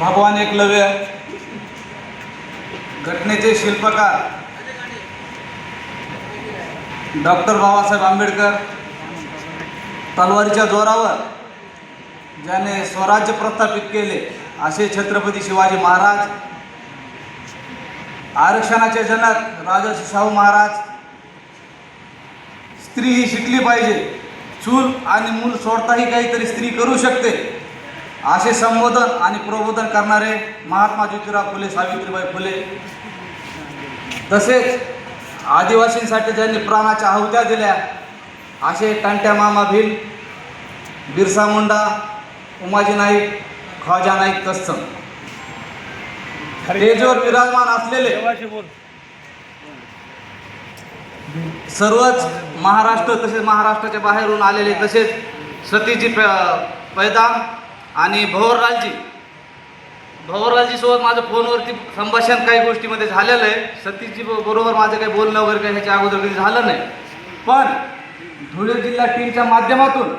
भगवान एकलव्य, घटनेचे शिल्पकार डॉक्टर बाबासाहेब आंबेडकर, तलवारीच्या जोरावर ज्याने स्वराज्य प्रस्थापित केले असे छत्रपती शिवाजी महाराज, आरक्षणाचे जनक राजर्षी शाहू महाराज, स्त्री ही शिकली पाहिजे, चूल आणि मूल सोडताही काहीतरी स्त्री करू शकते असे संबोधन आणि प्रबोधन करणारे महात्मा ज्योतिराव फुले, सावित्रीबाई फुले, तसेच आदिवासींसाठी ज्यांनी प्राणाच्या आहुत्या दिल्या असे टंट्या मामा भिल, बिरसा मुंडा, उमाजी नाईक, ख्वाजा नाईक तत्सम स्टेजवर विराजमान असलेले सर्वच महाराष्ट्र, तसेच महाराष्ट्राच्या बाहेरून आलेले, तसेच सतीजी पैदाम आणि भवरलालजी सोबत माझं फोनवरती संभाषण काही गोष्टीमध्ये झालेलं आहे. सतीजी बरोबर माझं काही बोलणं वगैरे काही ह्याच्या अगोदर कधी झालं नाही, पण धुळे जिल्हा टीमच्या माध्यमातून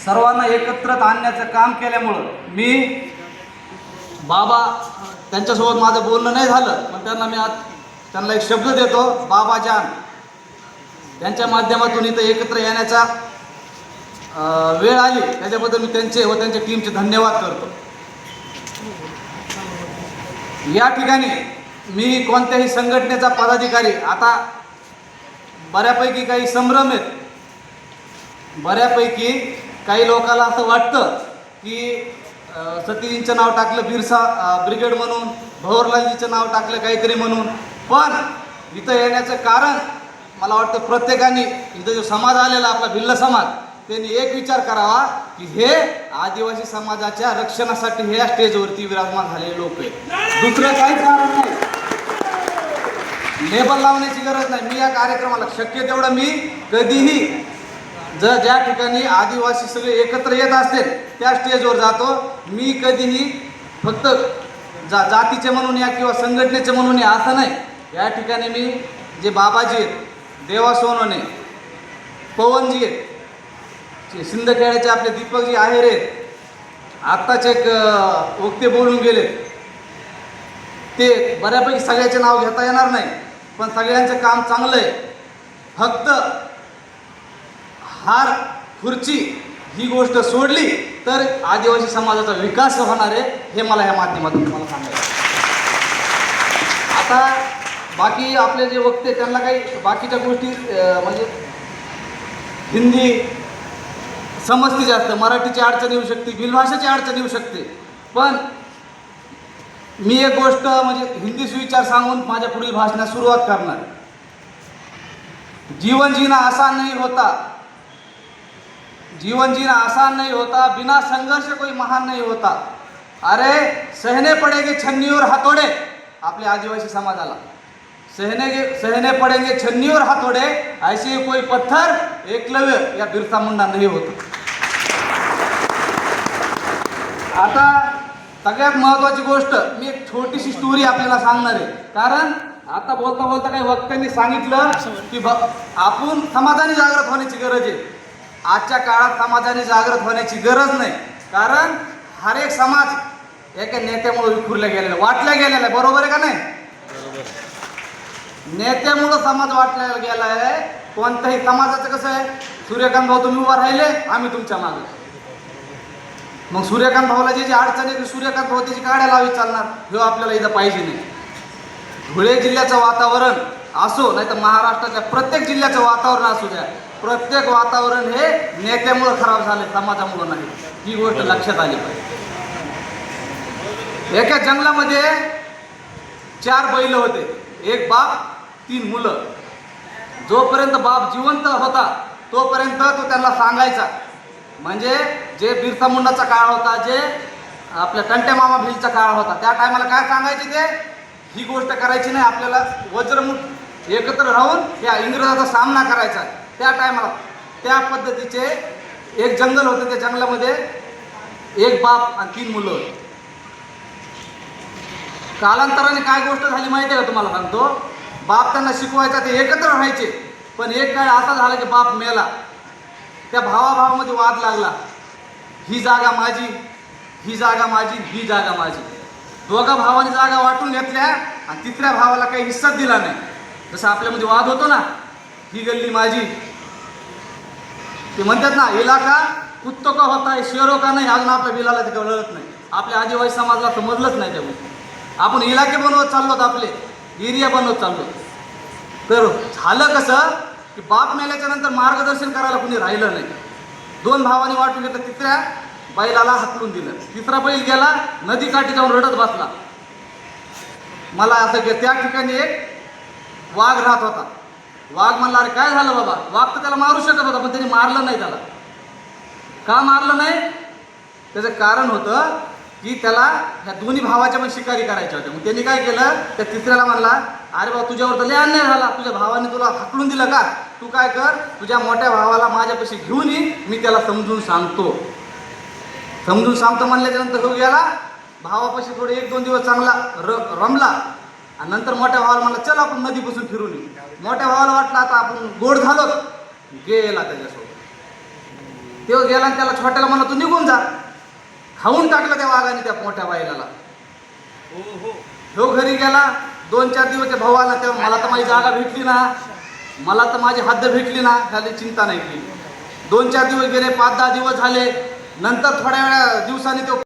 सर्वांना एकत्रित आणण्याचं काम केल्यामुळं मी बाबा, त्यांच्यासोबत माझं बोलणं नाही झालं, पण त्यांना मी आज त्यांना एक शब्द देतो, बाबाजान, त्यांच्या माध्यमातून इथं एकत्र येण्याचा वेळ आली, त्याच्याबद्दल मी त्यांचे व त्यांच्या टीमचे धन्यवाद करतो. या ठिकाणी मी कोणत्याही संघटनेचा पदाधिकारी, आता बऱ्यापैकी काही संभ्रम आहेत, बऱ्यापैकी काही लोकांना असं वाटतं की सतीजींचं नाव टाकलं बिरसा ब्रिगेड म्हणून, भवरलालजीचं नाव टाकलं काहीतरी म्हणून, पण इथं येण्याचं कारण मला वाटतं प्रत्येकाने, इथं जो समाज आलेला आपला भिल्ल समाज, त्यांनी एक विचार करावा की हे आदिवासी समाजाच्या रक्षणासाठी हे स्टेजवरती विराजमान झालेले लोक आहेत, दुसरं काहीच कारण नाही. लेबल लावण्याची गरज नाही. मी या कार्यक्रमाला शक्य तेवढं मी कधीही ज्या ठिकाणी आदिवासी सगळे एकत्र येत असतील त्या स्टेजवर जातो. मी कधीही फक्त जातीचे म्हणून या किंवा संघटनेचे म्हणून या असं नाही. या ठिकाणी मी जे बाबाजी आहेत, देवा सोनवणे, पवनजी आहेत, सिंदखेड्याचे आपले दीपकजी आहेर आहेत, आत्ताच एक वक्ते बोलून गेले, ते बऱ्यापैकी सगळ्याचे नाव घेता येणार नाही, पण सगळ्यांचं काम चांगलं आहे. फक्त हार खुर्ची ही गोष्ट सोडली तर आदिवासी समाजाचा विकास होणार आहे, हे मला ह्या माध्यमातून तुम्हाला सांगायचं. आता बाकी आपले जे वक्ते त्यांना काही बाकीच्या गोष्टी म्हणजे हिंदी समजते जास्त, मराठीची अडचण येऊ शकते, भिलभाषेची अडचण येऊ शकते, पण मी एक गोष्ट म्हणजे हिंदी सुविचार सांगून माझ्या पुढील भाषणास सुरुवात करणार. जीवन जीना आसान नहीं होता, जीवन जीना आसान नहीं होता, बिना संघर्ष कोई महान नहीं होता. अरे सहने पड़ेंगे छन्नी और हथौड़े, आपले आदिवासी समाजाला सहने पड़ेंगे छन्नी और हथौड़े, ऐसे कोई पत्थर एकलव्य या बिरसा मुंडा नहीं होता. आता सगळ्यात महत्त्वाची गोष्ट, मी एक छोटीशी स्टोरी आपल्याला सांगणार आहे, कारण आता बोलता बोलता काही वक्त्यांनी सांगितलं की आपण समाजाने जागृत होण्याची गरज आहे. आजच्या काळात समाजाने जागृत होण्याची गरज नाही, कारण हर एक समाज एका नेत्यामुळे विखुरला गेलेला, वाटला गेलेला आहे. बरोबर आहे का नाही? नेत्यामुळं समाज वाटला गेला आहे. कोणत्याही समाजाचं कसं आहे, सूर्यकांत भाऊ तुम्ही उभा राहिले, आम्ही तुमच्या मागे. मग सूर्यकांत भाऊला जी अडचण आहे, सूर्यकांत भाऊ त्याची काढ्या लावी चालणार, हे आपल्याला इथं पाहिजे नाही. धुळे जिल्ह्याचं वातावरण असो, नाही तर महाराष्ट्राच्या प्रत्येक जिल्ह्याचं वातावरण असू द्या, प्रत्येक वातावरण हे नेत्यामुळं खराब झाले, समाजामुळं नाही. ही गोष्ट लक्षात आली पाहिजे. एका जंगलामध्ये 4 बैल होते, एक बाप 3 मुलं. जोपर्यंत बाप जिवंत होता तोपर्यंत तो त्यांना सांगायचा, म्हणजे जे बिरसा मुंडाचा काळ होता, जे आपल्या टंट्या मामा भिलचा काळ होता, त्या टायमाला काय सांगायचे ते, ही गोष्ट करायची नाही, आपल्याला वज्रमुठ एकत्र राहून या इंग्रजाचा सामना करायचा. त्या टायमाला त्या पद्धतीचे एक जंगल होते, त्या जंगलामध्ये एक बाप आणि 3 मुलं होती. कालांतराने काय गोष्ट झाली माहिती आहे का तुम्हाला सांगतो. बाप त्यांना शिकवायचा, ते एकत्र राहायचे, पण एक काळ असा झाला की बाप मेला. त्या भावाभावामध्ये वाद लागला, ही जागा माझी, ही जागा माझी, ही जागा माझी. दोघा भावाने जागा वाटून घेतल्या आणि तिसऱ्या भावाला काही हिस्साच दिला नाही. जसं आपल्यामध्ये वाद होतो ना, ही गल्ली माझी. ते म्हणतात ना, इलाका कुत्तो का होता है शेरो का नाही. अजून आपल्या बिलाला ते कळत नाही. आपल्या आदिवासी समाजाला समजलंच नाही त्या गोष्टी. आपण इलाके बनवत चाललो, आपले एरिया बनवत चाललो. तर झालं कसं की बाप मेल्याच्या नंतर मार्गदर्शन करायला कुणी राहिलं नाही. दोन भावांनी वाटून घेतलं, तिसऱ्या बैलाला हाकलून दिलं. तिसरा बैल गेला नदीकाठी जाऊन रडत बसला. मला असं की त्या ठिकाणी एक वाघ राहत होता. वाघ म्हणला, अरे काय झालं बाबा. वाघ तर त्याला मारू शकत होता, पण त्यांनी मारलं नाही त्याला. का मारलं नाही? त्याचं कारण होतं की त्याला ह्या दोन्ही भावाच्या पण शिकारी करायच्या होत्या. मग त्यांनी काय केलं, त्या तिसऱ्याला म्हणला, अरे बाबा तुझ्यावर तर लय अन्याय झाला. तुझ्या भावाने तुला हाकलून दिलं का. तू काय कर, तुझ्या मोठ्या भावाला माझ्यापाशी घेऊन ये, मी त्याला समजून सांगतो. समजून सांगतो म्हणल्याच्या नंतर तो गेला भावापाशी. थोडे 1-2 दिवस चांगला रमला आणि नंतर मोठ्या भावाला म्हणला, चल आपण नदीपासून फिरून येऊ. मोठ्या भावाला वाटलं आता आपण गोड झालो. गेला त्याच्यासोबत. तो गेला आणि त्याला छोट्याला म्हणला, तू निघून जा. खाऊन टाकलं त्या वाघाने त्या मोठ्या बाईला. तो घरी गेला. 2-4 दिवस त्या भाऊ आला, तेव्हा मला तर माझी जागा भेटली ना, मला तर माझी हद्द भेटली ना, झाली चिंता नाही केली. 2-4 दिवस गेले, 5-10 दिवस झाले. नंतर थोड्या वेळा दिवसांनी तो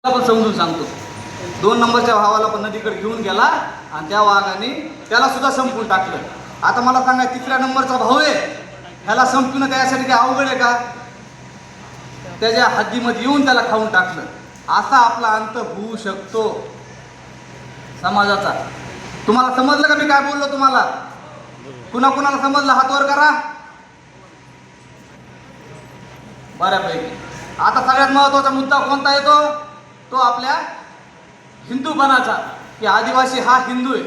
पण समजून सांगतो. 2 नंबरच्या भावाला पण नदीकडे घेऊन गेला आणि त्या वाघाने त्याला सुद्धा संपवून टाकलं. आता मला सांगा, 3ऱ्या नंबरचा भाऊ आहे, ह्याला संपवणं त्यासाठी काय अवघड आहे का. त्याच्या हद्दीमध्ये येऊन त्याला खाऊन टाकलं. असा आपला अंत होऊ शकतो समाजाचा. तुम्हाला समजलं का मी काय बोललो तुम्हाला? कुणाला समजलं हात वर करा. बऱ्यापैकी. आता सगळ्यात महत्त्वाचा मुद्दा कोणता येतो? तो आपल्या हिंदूपणाचा, की आदिवासी हा हिंदू आहे.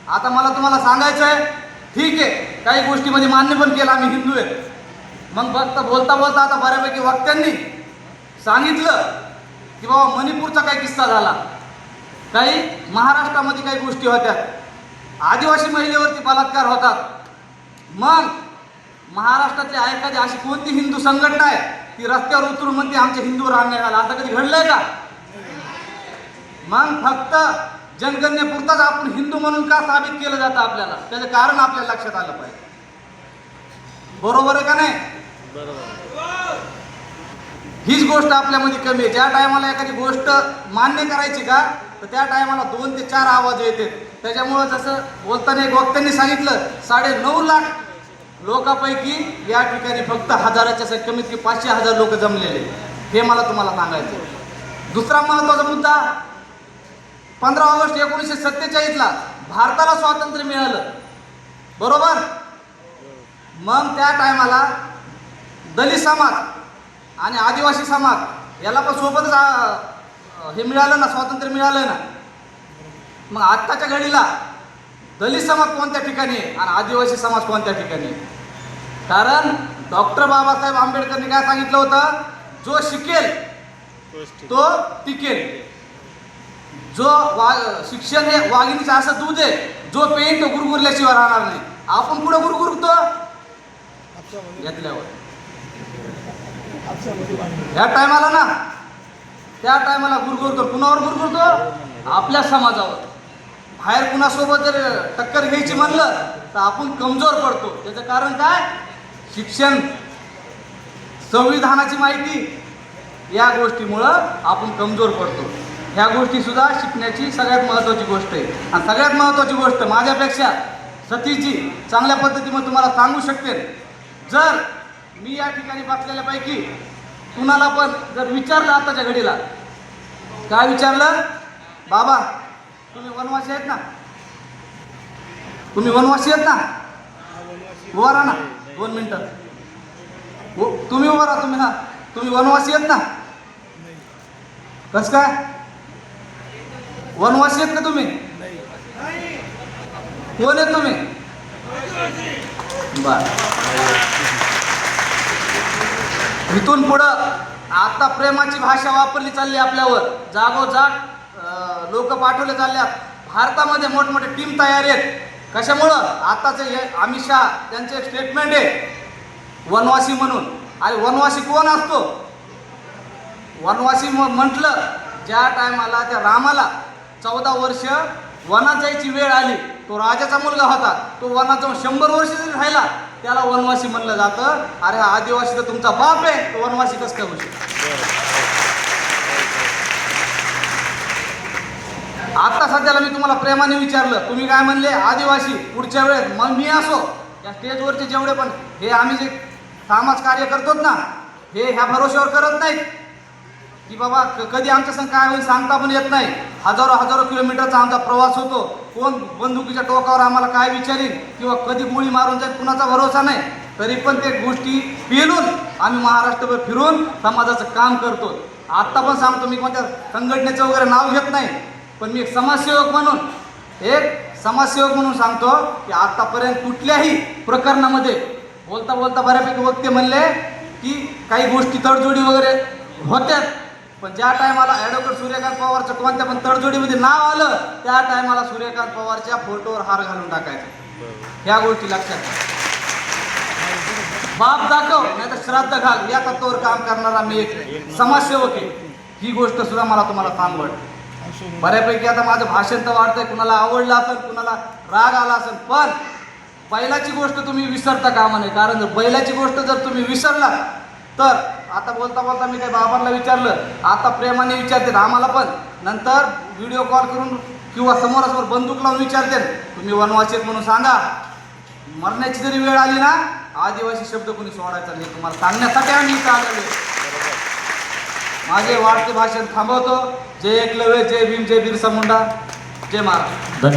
आता मला तुम्हाला सांगायचं आहे, ठीक आहे, काही गोष्टीमध्ये मान्य पण केलं आम्ही हिंदू आहे. मग फक्त बोलता आता बऱ्यापैकी वक्त्यांनी सांगितलं की बाबा मणिपूरचा काही किस्सा झाला, काही महाराष्ट्रामध्ये काही गोष्टी होत्या, आदिवासी महिलेवरती बलात्कार होतात. मग महाराष्ट्रातली एखादी अशी कोणती हिंदू संघटना आहे ती रस्त्यावर उतरून म्हणते आमच्या हिंदूवर अन्याय झाला. असं कधी घडलंय का? मग फक्त जनगणनेपुरताच आपण हिंदू म्हणून का साबित केलं जातं आपल्याला? त्याचं कारण आपल्याला लक्षात आलं पाहिजे. बरोबर आहे का नाही? हीच गोष्ट आपल्यामध्ये कमी आहे. ज्या टायमाला एखादी गोष्ट मान्य करायची का, तर त्या टायमाला 2 ते 4 आवाज येतात. त्याच्यामुळं जसं बोलताना एक वक्त्यांनी सांगितलं, 9.5 लाख लोकांपैकी या ठिकाणी फक्त हजाराच्या कमीत कमी 500,000 लोक जमलेले. हे मला तुम्हाला सांगायचं. दुसरा महत्त्वाचा मुद्दा, 15 ऑगस्ट 1947ला भारताला स्वातंत्र्य मिळालं, बरोबर. मग त्या टायमाला दलित समाज आणि आदिवासी समाज याला पण सोबतच हे मिळालं ना, स्वातंत्र्य मिळालं ना. मग आत्ताच्या घडीला दलित समाज कोणत्या ठिकाणी आहे आणि आदिवासी समाज कोणत्या ठिकाणी आहे? कारण डॉक्टर बाबासाहेब आंबेडकरने काय सांगितलं होतं, जो शिकेल तो टिकेल. जो शिक्षण हे वाघिणीचं असं दूध आहे, जो पेन तो गुरगुरल्याशिवाय राहणार नाही. आपण पुढे गुरगुरतो घेतल्यावर. ह्या टायमाला ना, त्या टायमाला गुरगुरतो. कुणावर गुरगुरतो? आपल्या समाजावर. बाहेर कुणासोबत जर टक्कर घ्यायची म्हणलं तर आपण कमजोर पडतो. त्याचं कारण काय? शिक्षण, संविधानाची माहिती, या गोष्टीमुळं आपण कमजोर पडतो. ह्या गोष्टी सुद्धा शिकण्याची सगळ्यात महत्त्वाची गोष्ट आहे. आणि सगळ्यात महत्त्वाची गोष्ट माझ्यापेक्षा सतीशजी चांगल्या पद्धतीने तुम्हाला सांगू शकते. जर मी या ठिकाणी बसलेल्यापैकी कुणाला पण जर विचारलं आताच्या घडीला, काय विचारलं, बाबा तुम्ही वनवासी आहेत ना, तुम्ही वनवासी आहेत ना, उभा राहा ना 2 मिनिटं. तुम्ही उभा राहा. तुम्ही तुम्ही वनवासी आहेत ना? कसं काय वनवासी आहेत का तुम्ही? कोण आहेत तुम्ही? बर. इथून पुढं आता प्रेमाची भाषा वापरली चालली आपल्यावर, जागोजाग लोक पाठवले चालल्यात. भारतामध्ये मोठमोठे टीम तयार आहेत. कशामुळं? आताचे अमित शहा त्यांचे एक स्टेटमेंट आहे वनवासी म्हणून. आणि वनवासी कोण असतो? वनवासी म्हटलं ज्या टायमाला त्या रामाला 14 वर्ष वनात जायची वेळ आली, तो राजाचा मुलगा होता, तो वनात जाऊन 100 वर्ष जरी राहिला, त्याला वनवासी म्हणलं जातं. अरे आदिवासी तर तुमचा बाप आहे, तो वनवासी कसं काय होऊ शकतो? आता सध्याला मी तुम्हाला प्रेमाने विचारलं, तुम्ही काय म्हणले? आदिवासी. पुढच्या वेळेस मग मी असो या स्टेजवरचे जेवढे पण हे आम्ही जे समाज कार्य करतो ना, हे ह्या भरोश्यावर करत नाहीत की बाबा कधी आमच्या संग काय होईल सांगता पण येत नाही. हजारो किलोमीटरचा आमचा प्रवास होतो. कोण बंदुकीच्या टोकावर आम्हाला काय विचारील किंवा कधी गोळी मारून जाईल कुणाचा भरोसा नाही. तरी पण ते गोष्टी पेलून आम्ही महाराष्ट्रभर फिरून समाजाचं काम करतो. आत्ता पण सांगतो, मी कोणत्या संघटनेचं वगैरे नाव घेत नाही, पण मी एक समाजसेवक म्हणून सांगतो की आतापर्यंत कुठल्याही प्रकरणामध्ये बोलता बऱ्यापैकी वक्ते म्हणले की काही गोष्टी तडजोडी वगैरे होत्यात, पण ज्या टायमाला ॲडव्होकेट सूर्यकांत पवारचं कोणत्या पण तडजोडीमध्ये नाव आलं, त्या टायमाला सूर्यकांत पवारच्या फोटोवर हार घालून टाकायचा. ह्या गोष्टी लक्षात घ्या. बाप दाखव नाही तर श्राद्ध घाल या तत्वावर काम करणारा मी एक समाजसेवक आहे. ही गोष्ट सुद्धा मला तुम्हाला सांगवड. बऱ्यापैकी आता माझं भाषण तर वाटतंय, कुणाला आवडलं असेल, कुणाला राग आला असेल, पण बैलाची गोष्ट तुम्ही विसरता कामा नये. कारण जर बैलाची गोष्ट जर तुम्ही विसरला तर आता बोलता मी काही बाबांना विचारलं, आता प्रेमाने विचारते आम्हाला पण, नंतर व्हिडिओ कॉल करून किंवा समोरासमोर बंदूक लावून विचारते, तुम्ही वनवासी आहेत म्हणून सांगा. मरण्याची जरी वेळ आली ना, आदिवासी शब्द कोणी सोडायचा नाही, तुम्हाला सांगण्यासाठी आम्ही इथं आलेलो. माझे वाढते भाषण थांबवतो. जय एकलव्य, जय भीम, जय बिरसा मुंडा, जय महाराष्ट्र.